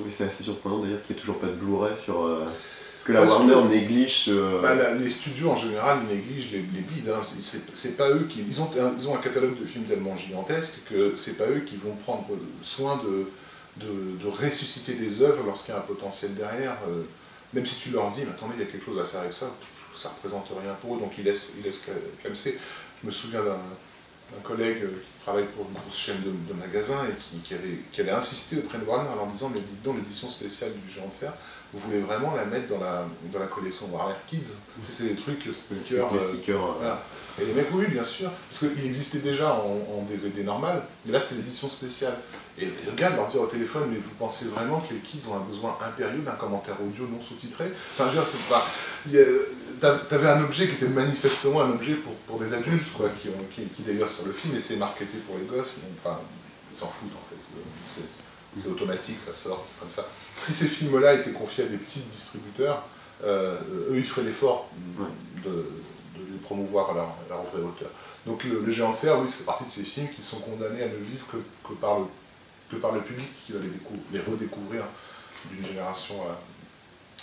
que c'est assez surprenant d'ailleurs qu'il n'y ait toujours pas de Blu-ray sur... que la Warner néglige... les studios en général ils négligent les bids, hein. C'est pas eux qui... Ils ont un catalogue de films tellement gigantesque que c'est pas eux qui vont prendre soin de ressusciter des œuvres lorsqu'il y a un potentiel derrière. Même si tu leur dis, mais attendez, il y a quelque chose à faire avec ça, ça représente rien pour eux, donc ils laissent clamser. Je me souviens d'un collègue qui travaille pour une grosse chaîne de magasins et qui avait insisté auprès de Warner en leur disant, mais dites donc, l'édition spéciale du Géant de Fer, vous voulez vraiment la mettre dans la collection Warner Kids? C'est des trucs stickers. Voilà. Et les mecs, oui, bien sûr, parce qu'il existait déjà en DVD normal, mais là c'était l'édition spéciale. Et le gars leur dire au téléphone, mais vous pensez vraiment que les kids ont un besoin impérieux d'un commentaire audio non sous-titré? Enfin, je veux dire, c'est pas... T'avais un objet qui était manifestement un objet pour des adultes, quoi, qui d'ailleurs sur le film, et c'est marketé pour les gosses, donc, enfin, ils s'en foutent en fait. C'est automatique, ça sort, comme ça. Si ces films-là étaient confiés à des petits distributeurs, eux ils feraient l'effort de les promouvoir à leur vraie hauteur. Donc le Géant de Fer, oui, c'est partie de ces films qui sont condamnés à ne vivre que par le public qui va les redécouvrir d'une génération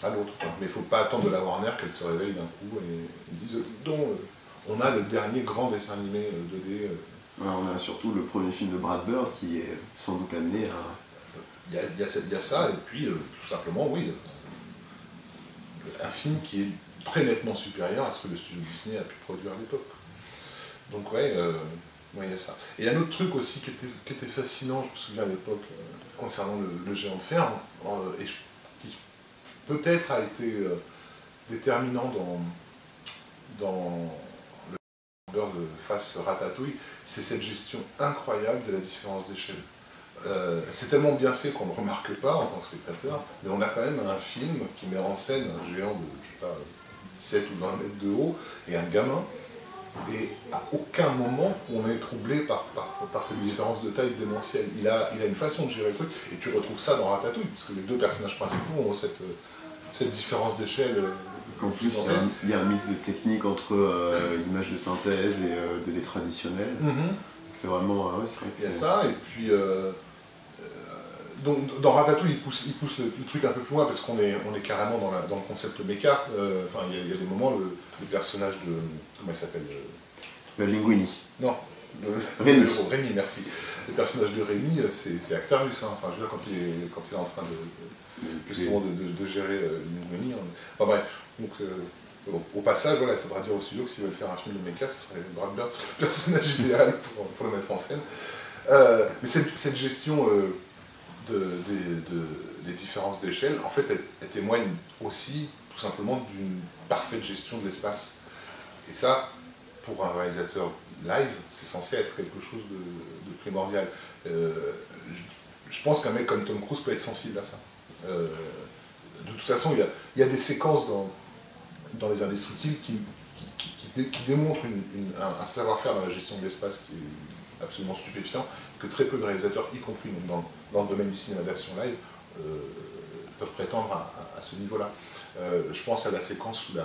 à l'autre. Mais il ne faut pas attendre de la Warner qu'elle se réveille d'un coup et dise donc on a le dernier grand dessin animé 2D. On a surtout le premier film de Brad Bird qui est sans doute amené à... Il y a ça, et puis tout simplement, oui, un film qui est très nettement supérieur à ce que le studio Disney a pu produire à l'époque. Donc ouais, il y a ça. Et un autre truc aussi qui était fascinant, je me souviens à l'époque, concernant le Géant de Fer, et qui peut-être a été déterminant dans le de face Ratatouille, c'est cette gestion incroyable de la différence d'échelle. C'est tellement bien fait qu'on ne remarque pas en tant que spectateur, mais on a quand même un film qui met en scène un géant de, je sais pas, 17 ou 20 mètres de haut et un gamin, et à aucun moment on est troublé par cette différence de taille démentielle. Il a une façon de gérer le truc, et tu retrouves ça dans Ratatouille, parce que les deux personnages principaux ont cette différence d'échelle. Parce qu'en plus, il y a un mix de techniques entre images de synthèse et de les traditionnelles. C'est vraiment... il y a ça, et puis... donc, dans Ratatouille, il pousse le truc un peu plus loin parce qu'on est carrément dans le concept méca. Enfin, il y a des moments, le personnage de... Comment il s'appelle Linguini. Non, Rémi, merci. Le personnage de Rémi, c'est Actarus. Hein. Enfin, je veux dire, quand il est en train justement de gérer Linguini. Enfin bref, donc... au passage, voilà, il faudra dire au studio que s'ils veulent faire un film de méca, ce serait Brad Bird, serait le personnage idéal pour le mettre en scène. Mais cette gestion des différences d'échelle, en fait, elle témoigne aussi, tout simplement, d'une parfaite gestion de l'espace. Et ça, pour un réalisateur live, c'est censé être quelque chose de primordial. Je pense qu'un mec comme Tom Cruise peut être sensible à ça. De toute façon, il y a des séquences dans Les Indestructibles qui démontrent un savoir-faire dans la gestion de l'espace qui est absolument stupéfiant, que très peu de réalisateurs, y compris dans le domaine du cinéma d'action live, peuvent prétendre à ce niveau-là. Je pense à la séquence où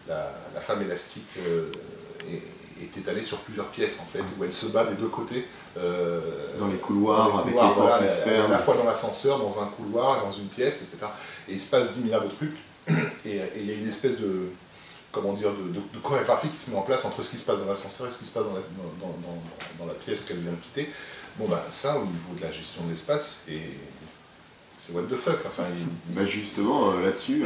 la femme élastique est étalée sur plusieurs pièces, en fait, où elle se bat des deux côtés. Dans les couloirs, avec les portes qui se ferment. À la fois dans l'ascenseur, dans un couloir, dans une pièce, etc. Et il se passe 10 milliards de trucs, et il y a une espèce de chorégraphie qui se met en place entre ce qui se passe dans l'ascenseur et ce qui se passe dans la pièce qu'elle vient de quitter. Bon, bah, ça, au niveau de la gestion de l'espace, c'est what the fuck. Enfin, justement, là-dessus,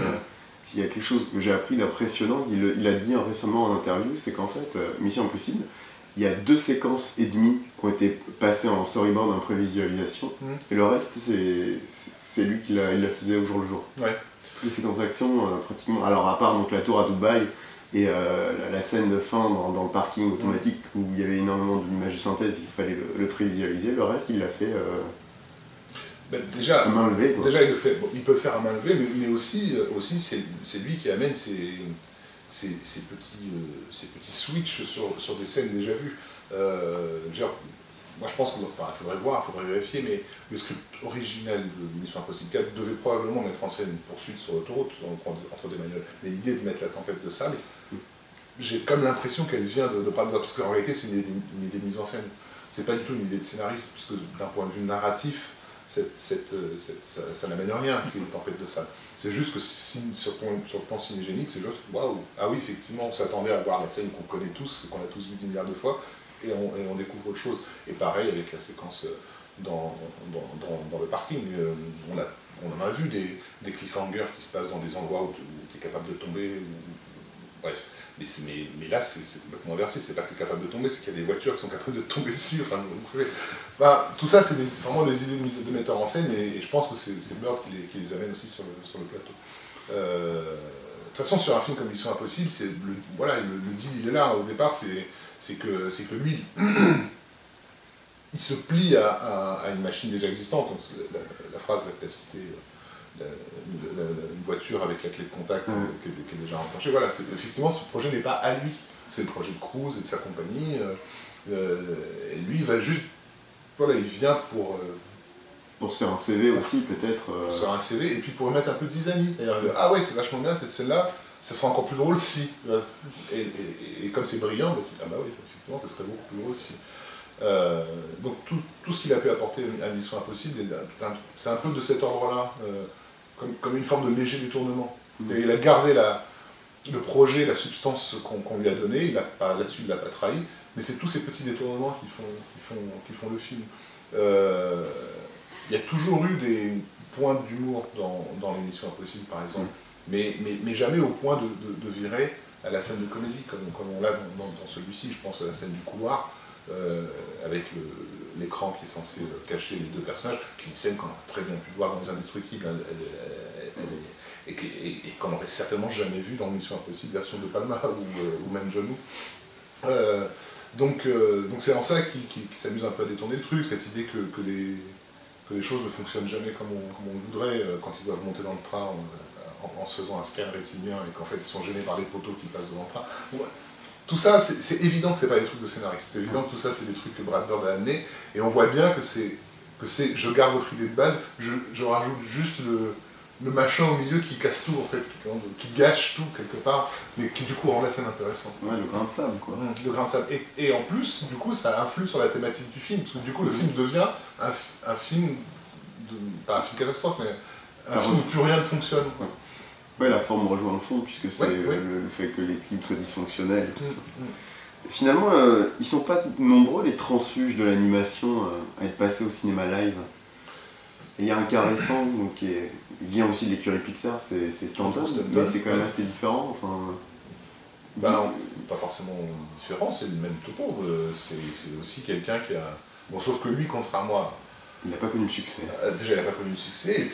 il y a quelque chose que j'ai appris d'impressionnant, il a dit récemment en interview, c'est qu'en fait, Mission Impossible, il y a 2 séquences et demie qui ont été passées en storyboard, en prévisualisation, et le reste, c'est lui qui la faisait au jour le jour. Ouais. Les séquences d'action, pratiquement, alors à part donc, la tour à Dubaï, et la scène de fin dans le parking automatique où il y avait énormément d'images de synthèse, il fallait le prévisualiser, le reste il l'a fait déjà, à main levée. Quoi. Déjà il peut le faire à main levée, mais aussi c'est lui qui amène ces petits switches sur des scènes déjà vues. Moi je pense qu'il faudrait voir, il faudrait vérifier, mais le script original de Mission Impossible 4 devait probablement mettre en scène une poursuite sur l'autoroute entre des bagnoles. Mais l'idée de mettre la tempête de sable, j'ai comme l'impression qu'elle vient de Brad Bird, parce qu'en réalité c'est une idée de mise en scène. C'est pas du tout une idée de scénariste, parce que d'un point de vue narratif, ça n'amène rien qu'il y ait une tempête de sable. C'est juste que sur le plan cinégénique, c'est juste waouh, ah oui, effectivement, on s'attendait à voir la scène qu'on connaît tous, qu'on a tous vu 10 milliards de fois, et on découvre autre chose. Et pareil avec la séquence dans le parking. On en a vu des cliffhangers qui se passent dans des endroits où tu es capable de tomber, bref. Mais là, c'est complètement inversé, c'est pas que tu es capable de tomber, c'est qu'il y a des voitures qui sont capables de tomber dessus. Tout ça, c'est vraiment des idées de metteurs en scène, et je pense que c'est Bird qui les amène aussi sur le plateau. De toute façon, sur un film comme Mission Impossible, le deal, il est là. Au départ, c'est que lui, il se plie à une machine déjà existante. Donc, la phrase qu'a citée, une voiture avec la clé de contact qui est déjà enclenchée. Voilà, effectivement, ce projet n'est pas à lui. C'est le projet de Cruise et de sa compagnie. Et lui, il va juste... Voilà, il vient pour se faire un CV aussi, peut-être. Pour se faire un CV, et puis pour mettre un peu de zizanie. Ah ouais, c'est vachement bien cette scène-là, ça sera encore plus drôle si. Et comme c'est brillant, ah bah oui, effectivement, ça serait beaucoup plus drôle si. Donc tout ce qu'il a pu apporter à Mission Impossible, c'est un peu de cet ordre-là, comme une forme de léger détournement. Et il a gardé le projet, la substance qu'on lui a donnée, là-dessus il ne l'a pas trahi, mais c'est tous ces petits détournements qui font le film. Il y a toujours eu des pointes d'humour dans les Missions Impossibles, par exemple, mais jamais au point de virer à la scène de comédie, comme on l'a dans celui-ci. Je pense à la scène du couloir, avec l'écran qui est censé cacher les deux personnages, qui est une scène qu'on a très bien pu voir dans Les Indestructibles, et qu'on n'aurait certainement jamais vu dans Mission Impossible version de Palma ou même John Woo. Donc c'est en ça qu'il s'amuse un peu à détourner le truc, cette idée que les choses ne fonctionnent jamais comme on le voudrait, quand ils doivent monter dans le train en se faisant un scan rétinien, et qu'en fait ils sont gênés par les poteaux qui passent devant le train. Ouais. Tout ça, c'est évident que c'est pas des trucs de scénariste, c'est évident que tout ça c'est des trucs que Brad Bird a amené, et on voit bien que c'est je garde votre idée de base, je rajoute juste le machin au milieu qui casse tout en fait, qui gâche tout quelque part, mais qui du coup rend la scène intéressante. Ouais, le grain de sable quoi. Le grain de sable. Et en plus, du coup, ça influe sur la thématique du film, parce que du coup le film devient un film, pas un film catastrophe, mais un film où plus rien ne fonctionne. Ouais, la forme rejoint le fond, puisque c'est le fait que les clips soient dysfonctionnels et tout ça. Finalement, ils sont pas nombreux les transfuges de l'animation à être passés au cinéma live. Et il y a un cas récent donc, qui vient aussi de l'écurie Pixar, c'est Stanton, mais c'est quand même assez différent. Enfin, pas forcément différent, c'est le même topo. C'est aussi quelqu'un qui a... Bon, sauf que lui, contrairement à... Il n'a pas connu le succès. Déjà, il n'a pas connu le succès, et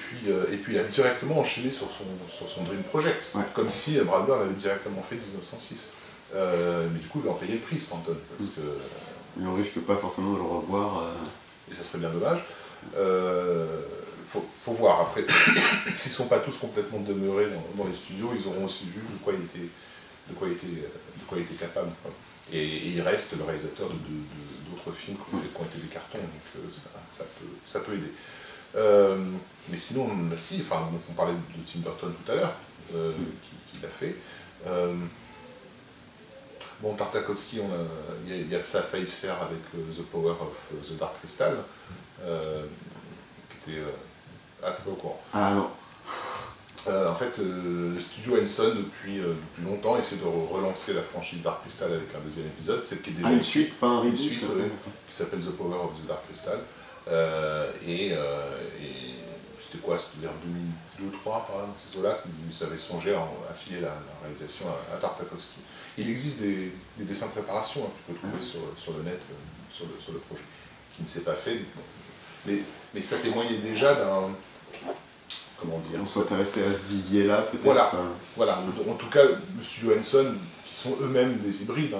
puis il a directement enchaîné sur son Dream Project, comme si Brad Bird avait directement fait 1906. Mais du coup, il a en payé le prix, Stanton, parce que... Mais on risque pas forcément de le revoir. Et ça serait bien dommage. Faut voir, après, s'ils ne sont pas tous complètement demeurés dans les studios, ils auront aussi vu de quoi il était capable. Et il reste le réalisateur d'autres films qui ont été des cartons, donc ça peut aider. Mais sinon, on parlait de Tim Burton tout à l'heure, qui l'a fait. Bon, Tartakovsky, ça a failli se faire avec The Power of the Dark Crystal, qui était... Ah, t'es pas au courant. Ah non. En fait, le studio Henson, depuis longtemps, essaie de relancer la franchise Dark Crystal avec un deuxième épisode. Qui est déjà une suite, pas un reboot. Une suite, qui s'appelle The Power of the Dark Crystal. Et c'était quoi? C'était vers 2002 ou 2003, par là, dans ces eaux-là, qu'ils avaient songé à filer la réalisation à Tartakovsky. Il existe des dessins de préparation que tu peux trouver sur le net, sur le projet, qui ne s'est pas fait. Mais ça témoignait déjà d'un... Comment dire? On s'intéressait à ce vivier-là, peut-être. Voilà. En tout cas, le studio Henson, qui sont eux-mêmes des hybrides,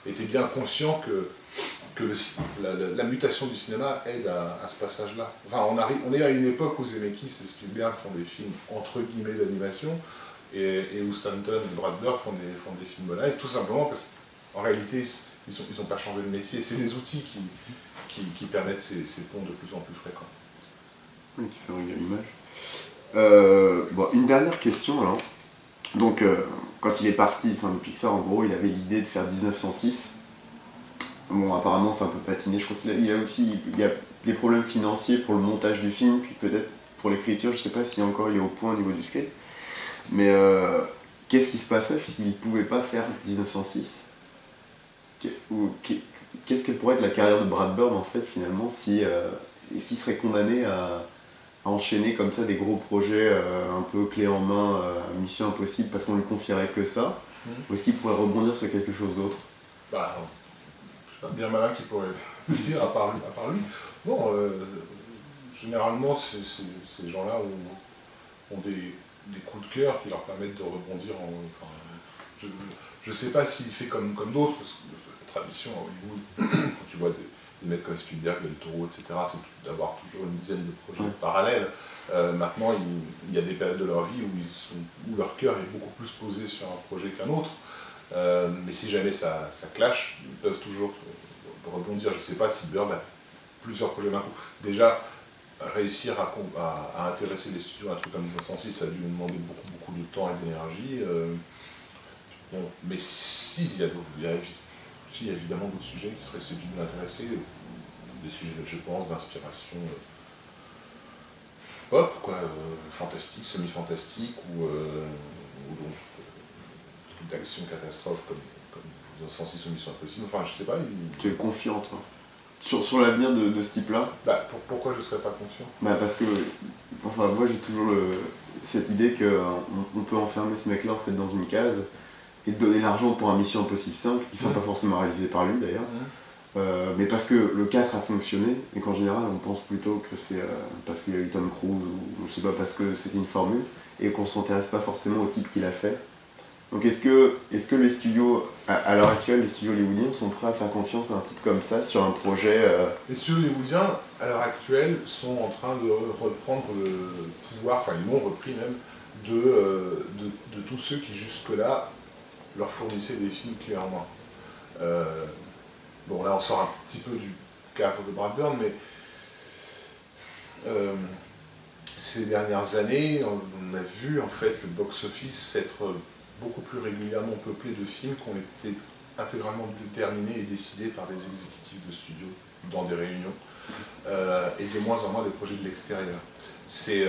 étaient bien conscients que la mutation du cinéma aide à ce passage-là. Enfin, on est à une époque où Zemeckis et Spielberg font des films entre guillemets d'animation, et où Stanton et Brad Bird font des films live, tout simplement parce qu'en réalité, ils n'ont pas changé de métier. C'est des outils qui permettent ces ponts de plus en plus fréquents. Oui, qui fait l'image. Une dernière question alors. Donc, quand il est parti de Pixar, en gros, il avait l'idée de faire 1906. Bon, apparemment, c'est un peu patiné. Je crois qu'il y a aussi des problèmes financiers pour le montage du film, puis peut-être pour l'écriture. Je sais pas si encore il est au point au niveau du script. Mais qu'est-ce qui se passerait s'il ne pouvait pas faire 1906 Qu'est-ce qu'elle pourrait être la carrière de Brad Bird en fait finalement si est-ce qu'il serait condamné à enchaîner comme ça des gros projets un peu clés en main, Mission Impossible parce qu'on lui confierait que ça, ou est-ce qu'il pourrait rebondir sur quelque chose d'autre? Bah, je suis pas bien malin qui pourrait le dire à part lui. Non, généralement ces gens-là ont des coups de cœur qui leur permettent de rebondir enfin, je ne sais pas s'il fait comme d'autres, parce que la tradition à Hollywood, quand tu vois des mecs comme Spielberg, Del Toro, etc., c'est d'avoir toujours une dizaine de projets parallèles. Maintenant, il y a des périodes de leur vie où leur cœur est beaucoup plus posé sur un projet qu'un autre. Mais si jamais ça clash, ils peuvent toujours rebondir. Je ne sais pas si Bird a plusieurs projets d'un coup. Déjà, réussir à intéresser les studios à un truc comme 1906, ça a dû lui demander beaucoup de temps et d'énergie. Bon, mais il y a évidemment d'autres sujets qui seraient susceptibles de l'intéresser, des sujets, je pense, d'inspiration pop, quoi, fantastique, semi-fantastique, ou d'action catastrophe comme 1906 ou Mission Impossible. Enfin, je sais pas. Tu es confiant, toi sur l'avenir de ce type-là? Bah, pourquoi je ne serais pas confiant? Bah parce que, enfin, moi j'ai toujours cette idée qu'on peut enfermer ce mec-là en fait dans une case et donner l'argent pour un Mission Impossible 5, qui ne sera pas forcément réalisé par lui d'ailleurs, mais parce que le 4 a fonctionné, et qu'en général on pense plutôt que c'est parce qu'il y a eu Tom Cruise, ou je sais pas, parce que c'était une formule, et qu'on ne s'intéresse pas forcément au type qu'il a fait. Donc est-ce que les studios, à l'heure actuelle, les studios hollywoodiens sont prêts à faire confiance à un type comme ça sur un projet Les studios hollywoodiens, à l'heure actuelle, sont en train de reprendre le pouvoir, enfin ils l'ont repris même, de tous ceux qui jusque-là leur fournissaient des films clés en main. Bon, là on sort un petit peu du cadre de Brad Bird, mais ces dernières années, on a vu en fait le box-office être beaucoup plus régulièrement peuplé de films qui ont été intégralement déterminés et décidés par des exécutifs de studio dans des réunions, et de moins en moins des projets de l'extérieur. C'est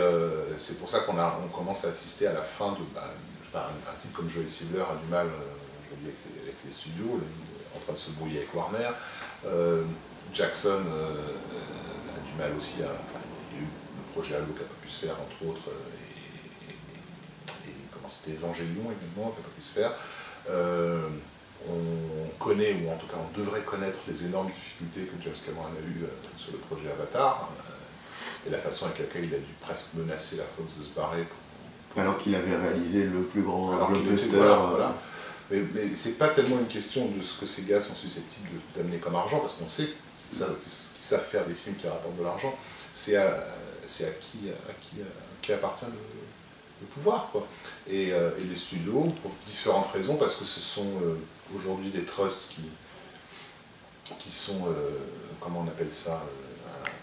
pour ça qu'on commence à assister à la fin de... un type comme Joel Silver a du mal aujourd'hui avec les studios, en train de se brouiller avec Warner. Jackson a du mal aussi à... il y a eu le projet Halo qui n'a pas pu se faire, entre autres, c'était Evangelion également, qui n'a pas pu se faire. On connaît, ou en tout cas on devrait connaître, les énormes difficultés que James Cameron a eues sur le projet Avatar, et la façon avec laquelle il a dû presque menacer la Fox de se barrer. Alors qu'il avait réalisé le plus grand blockbuster. Voilà. Mais c'est pas tellement une question de ce que ces gars sont susceptibles d'amener comme argent, parce qu'on sait qu'ils savent faire des films qui rapportent de l'argent. C'est à qui appartient le pouvoir, quoi. Et les studios, pour différentes raisons, parce que ce sont aujourd'hui des trusts qui sont, comment on appelle ça,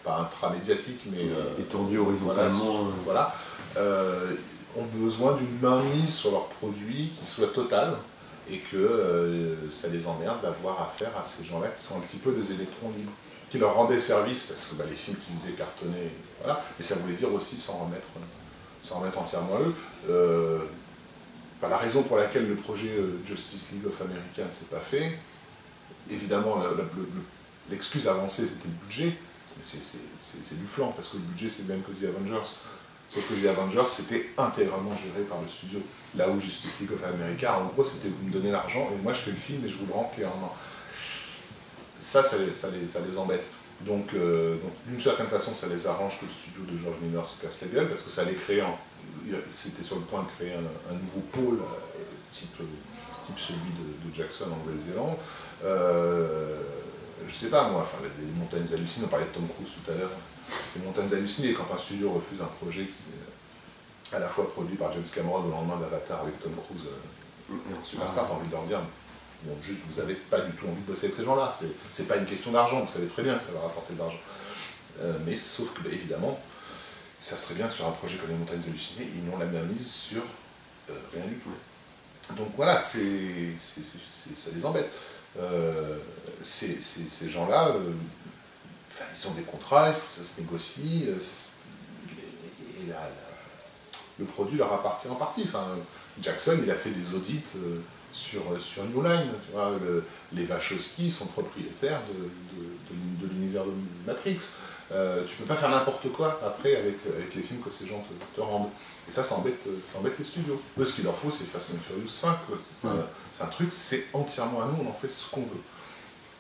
pas intramédiatiques, mais étendus horizontalement. Voilà, ont besoin d'une mainmise sur leurs produits qui soit totale, et que ça les emmerde d'avoir affaire à ces gens-là qui sont un petit peu des électrons libres, qui leur rendaient service, parce que les films qu'ils faisaient cartonner, voilà, mais ça voulait dire aussi s'en remettre entièrement à eux. La raison pour laquelle le projet Justice League of America ne s'est pas fait, évidemment l'excuse avancée c'était le budget, mais c'est du flanc, parce que le budget c'est le même que The Avengers. Sauf que The Avengers c'était intégralement géré par le studio. Là où Justice League of America, en gros, c'était vous me donnez l'argent et moi je fais le film et je vous le rends clairement. Ça les embête. Donc d'une certaine façon, ça les arrange que le studio de George Miller se casse la gueule, parce que ça les crée c'était sur le point de créer un nouveau pôle, type celui de Jackson en Nouvelle-Zélande. Je sais pas moi, enfin, les montagnes hallucinées, on parlait de Tom Cruise tout à l'heure, les montagnes hallucinées, quand un studio refuse un projet qui est à la fois produit par James Cameron au lendemain d'Avatar avec Tom Cruise sur Superstar, t'as envie de leur dire, bon, juste vous avez pas du tout envie de bosser avec ces gens-là, c'est pas une question d'argent, vous savez très bien que ça va rapporter de l'argent. Mais sauf que, évidemment, ils savent très bien que sur un projet comme les montagnes hallucinées, ils n'ont la même mise sur rien du tout. Donc voilà, ça les embête. Ces gens-là, ils ont des contrats, ça se négocie, et le produit leur appartient en partie. Enfin, Jackson, il a fait des audits sur New Line. Tu vois, les Wachowski sont propriétaires de l'univers de Matrix. Tu peux pas faire n'importe quoi après avec les films que ces gens te rendent. Et ça embête les studios. Eux, ce qu'il leur faut, c'est Fast and Furious 5. C'est un truc, c'est entièrement à nous, on en fait ce qu'on veut.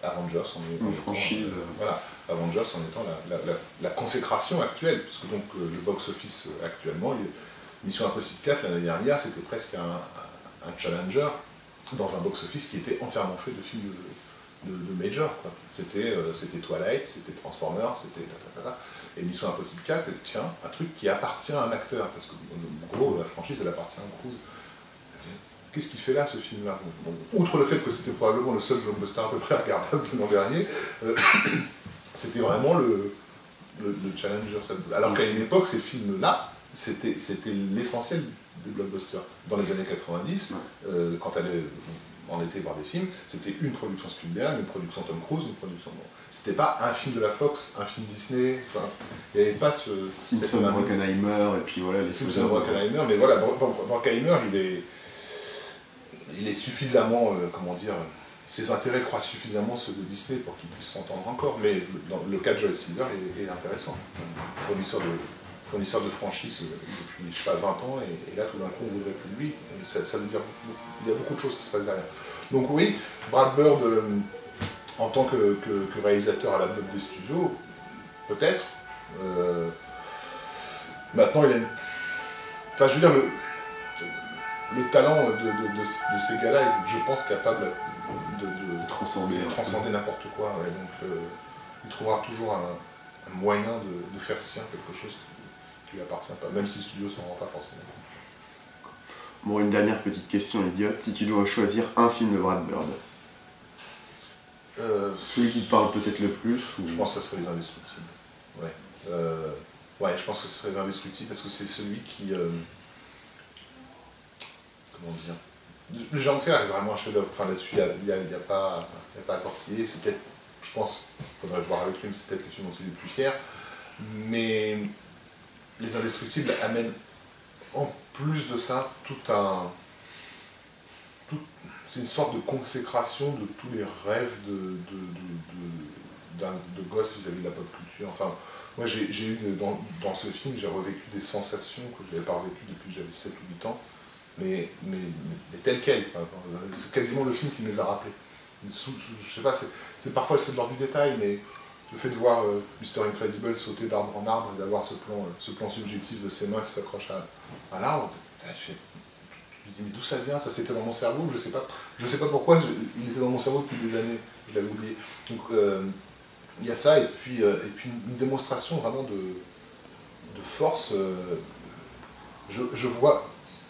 Avengers une franchise. Voilà, Avengers en étant la consécration actuelle, puisque donc le box-office actuellement, Mission Impossible 4 l'année dernière, c'était presque un challenger dans un box-office qui était entièrement fait de films de major. C'était Twilight, c'était Transformers, c'était et Mission Impossible 4, tiens, un truc qui appartient à un acteur, parce que en gros, la franchise, elle appartient à Cruise. Qu'est-ce qu'il fait là, ce film-là? Outre le fait que c'était probablement le seul blockbuster à peu près regardable de l'an dernier, c'était vraiment le challenger. Alors qu'à une époque, ces films-là, c'était l'essentiel des blockbusters. Dans les années 90, quand on était voir des films, c'était une production Spielberg, une production Tom Cruise, une production... C'était pas un film de la Fox, un film Disney, enfin, il n'y avait pas ce... Simpson, Brockenheimer, et puis voilà, les Simpson, Brockenheimer, mais voilà, Brockenheimer, il est suffisamment, comment dire, ses intérêts croisent suffisamment ceux de Disney pour qu'ils puissent s'entendre encore, mais dans le cas de Joel Silver est intéressant. Fournisseur de franchise depuis, je sais pas, 20 ans, et là, tout d'un coup, on voudrait plus de lui. Ça veut dire qu'il y a beaucoup de choses qui se passent derrière. Donc oui, Brad Bird, en tant que réalisateur à la tête des studios, peut-être. Maintenant, il a... Enfin, je veux dire, le talent de ces gars-là est, je pense, capable de transcender n'importe quoi. Ouais. Donc, il trouvera toujours un moyen de faire sien quelque chose qui lui appartient pas, même si le studio ne s'en rend pas forcément. Bon, une dernière petite question idiote. Si tu dois choisir un film de Brad Bird, celui qui te parle peut-être le plus ou... Je pense que ça serait Les Indestructibles. Ouais. Ouais, je pense que ce serait Les Indestructibles parce que c'est celui qui... comment dire, le genre de fer est vraiment un chef-d'œuvre. Enfin, là-dessus, il n'y a pas à tortiller. C'est peut-être, je pense, il faudrait voir avec lui, mais c'est peut-être le film dont il est le plus fier. Mais Les Indestructibles amènent, en plus de ça, c'est une sorte de consécration de tous les rêves de gosses vis-à-vis de la pop culture. Enfin, moi, j'ai eu, dans ce film, j'ai revécu des sensations que je n'avais pas revécues depuis que j'avais 7 ou 8 ans. Mais tel quel. C'est quasiment le film qui me les a rappelés. Je sais pas, parfois c'est de l'ordre du détail, mais le fait de voir Mr. Incredible sauter d'arbre en arbre et d'avoir ce plan subjectif de ses mains qui s'accrochent à l'arbre, je me dis mais d'où ça vient? Ça c'était dans mon cerveau, je sais pas pourquoi, il était dans mon cerveau depuis des années, je l'avais oublié. Donc il y a ça, et puis une démonstration vraiment de force.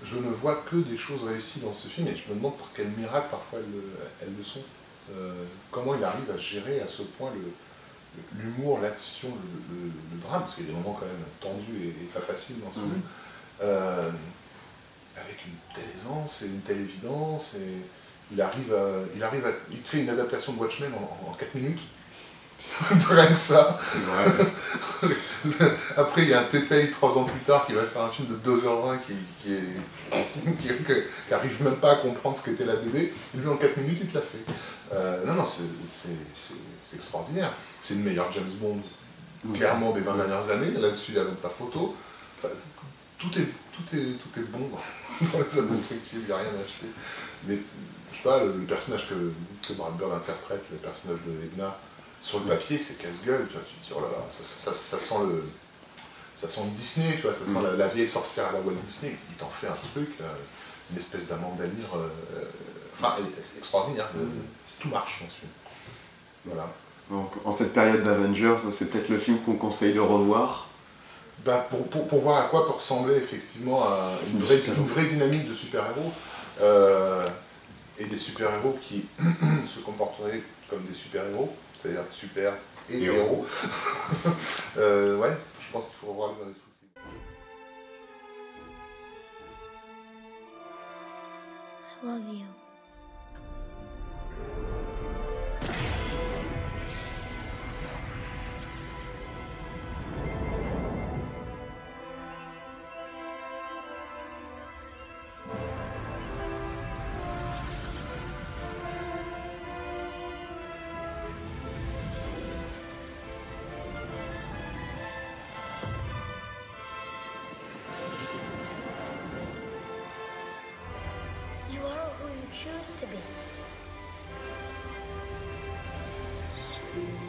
Je ne vois que des choses réussies dans ce film, et je me demande pour quel miracle parfois elles le sont. Comment il arrive à gérer à ce point l'humour, l'action, le drame, parce qu'il y a des moments quand même tendus et pas faciles dans ce film, avec une telle aisance et une telle évidence, et il fait une adaptation de Watchmen en 4 minutes. Rien que ça. C'est vrai. Après, il y a un Tétaï 3 ans plus tard qui va faire un film de 2h20 qui arrive même pas à comprendre ce qu'était la BD. Et lui, en 4 minutes, il te l'a fait. Non, c'est extraordinaire. C'est le meilleur James Bond, clairement, des 20 dernières années. Là-dessus, il n'y a même pas photo. Enfin, tout est bon dans Les Indestructibles, il n'y a rien à acheter. Mais, je sais pas, le personnage que Brad Bird interprète, le personnage de Edna, sur le papier, c'est casse-gueule, tu te dis, oh là là, ça sent le Disney, tu vois, ça sent la vieille sorcière à la Walt Disney. Il t'en fait un truc, une espèce d'Amanda Lear, enfin, c'est extraordinaire, tout marche dans ce film. Voilà. Donc, en cette période d'Avengers, c'est peut-être le film qu'on conseille de revoir. Ben, pour voir à quoi peut ressembler effectivement une vraie dynamique de super-héros, et des super-héros qui se comporteraient comme des super-héros, c'est-à-dire super et héros. Ouais, je pense qu'il faut revoir Les Indestructibles. I love you. to be. Sweet.